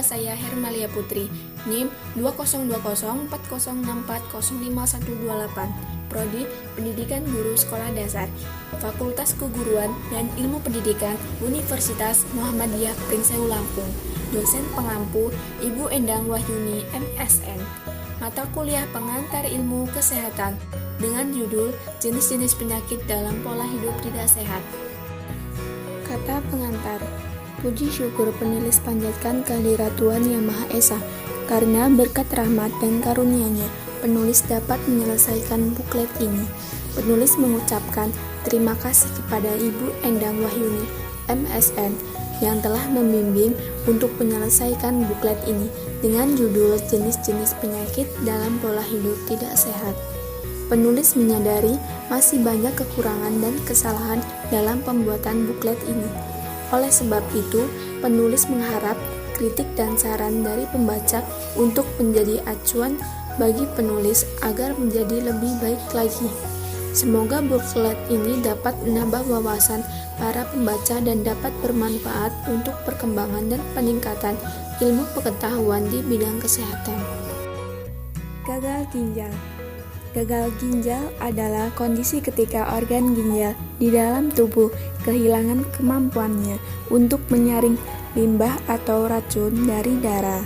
Nama saya Hermalia Putri, NIM 20204064051128, Prodi Pendidikan Guru Sekolah Dasar, Fakultas Keguruan dan Ilmu Pendidikan Universitas Muhammadiyah Prinseu Lampung. Dosen pengampu Ibu Endang Wahyuni, MSN. Mata kuliah pengantar ilmu kesehatan dengan judul Jenis-jenis penyakit dalam pola hidup tidak sehat. Kata pengantar. Puji syukur penulis panjatkan kehadirat Tuhan Yang Maha Esa, karena berkat rahmat dan karunia-Nya, penulis dapat menyelesaikan buklet ini. Penulis mengucapkan terima kasih kepada Ibu Endang Wahyuni, MSN, yang telah membimbing untuk menyelesaikan buklet ini dengan judul Jenis-jenis penyakit dalam pola hidup tidak sehat. Penulis menyadari masih banyak kekurangan dan kesalahan dalam pembuatan buklet ini. Oleh sebab itu, penulis mengharap kritik dan saran dari pembaca untuk menjadi acuan bagi penulis agar menjadi lebih baik lagi. Semoga buklet ini dapat menambah wawasan para pembaca dan dapat bermanfaat untuk perkembangan dan peningkatan ilmu pengetahuan di bidang kesehatan. Gagal ginjal. Gagal ginjal adalah kondisi ketika organ ginjal di dalam tubuh kehilangan kemampuannya untuk menyaring limbah atau racun dari darah.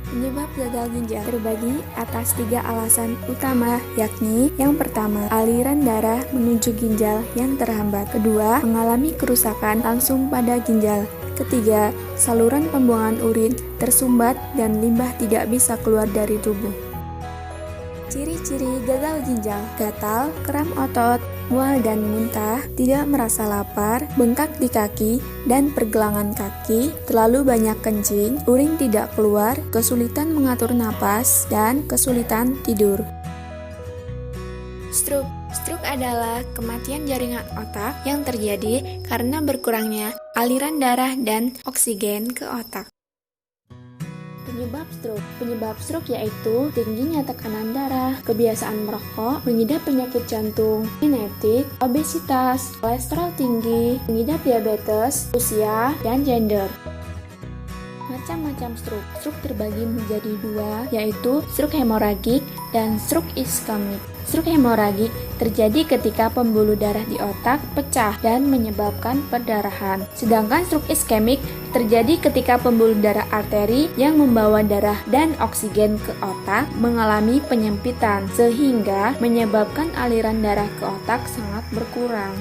Penyebab gagal ginjal terbagi atas 3 alasan utama, yakni yang pertama, aliran darah menuju ginjal yang terhambat. Kedua, mengalami kerusakan langsung pada ginjal. Ketiga, saluran pembuangan urin tersumbat dan limbah tidak bisa keluar dari tubuh. Ciri-ciri gagal ginjal: gatal, kram otot, mual dan muntah, tidak merasa lapar, bengkak di kaki dan pergelangan kaki, terlalu banyak kencing, urin tidak keluar, kesulitan mengatur napas, dan kesulitan tidur. Stroke. Stroke adalah kematian jaringan otak yang terjadi karena berkurangnya aliran darah dan oksigen ke otak. Penyebab stroke yaitu tingginya tekanan darah, kebiasaan merokok, mengidap penyakit jantung, genetik, obesitas, kolesterol tinggi, mengidap diabetes, usia, dan gender. Macam-macam stroke. Stroke terbagi menjadi 2, yaitu stroke hemoragik dan stroke iskemik. Stroke hemoragik terjadi ketika pembuluh darah di otak pecah dan menyebabkan perdarahan. Sedangkan stroke iskemik terjadi ketika pembuluh darah arteri yang membawa darah dan oksigen ke otak mengalami penyempitan sehingga menyebabkan aliran darah ke otak sangat berkurang.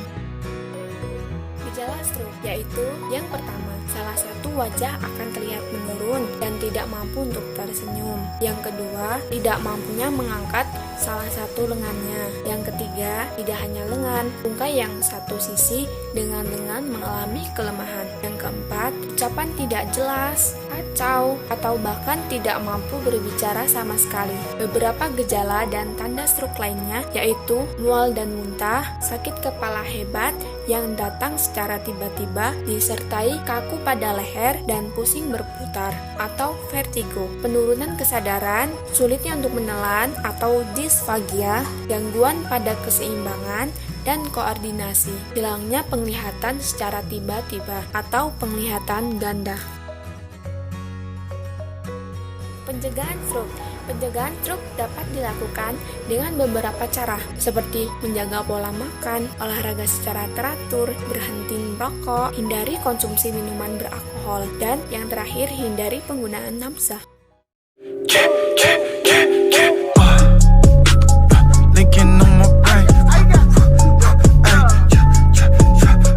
Gejala stroke yaitu yang pertama, salah satu wajah akan terlihat menurun dan tidak mampu untuk tersenyum. Yang kedua, tidak mampunya mengangkat salah satu lengannya. Yang ketiga, tidak hanya lengan, tungkai yang satu sisi dengan lengan mengalami kelemahan. Yang keempat, ucapan tidak jelas, kacau, atau bahkan tidak mampu berbicara sama sekali. Beberapa gejala dan tanda stroke lainnya yaitu mual dan muntah, sakit kepala hebat yang datang secara tiba-tiba disertai kaku pada leher dan pusing berputar atau vertigo, penurunan kesadaran, sulitnya untuk menelan atau disfagia, gangguan pada keseimbangan dan koordinasi, hilangnya penglihatan secara tiba-tiba atau penglihatan ganda. Pencegahan stroke. Pencegahan stroke dapat dilakukan dengan beberapa cara, seperti menjaga pola makan, olahraga secara teratur, berhenti merokok, hindari konsumsi minuman beralkohol, dan yang terakhir hindari penggunaan nafsa.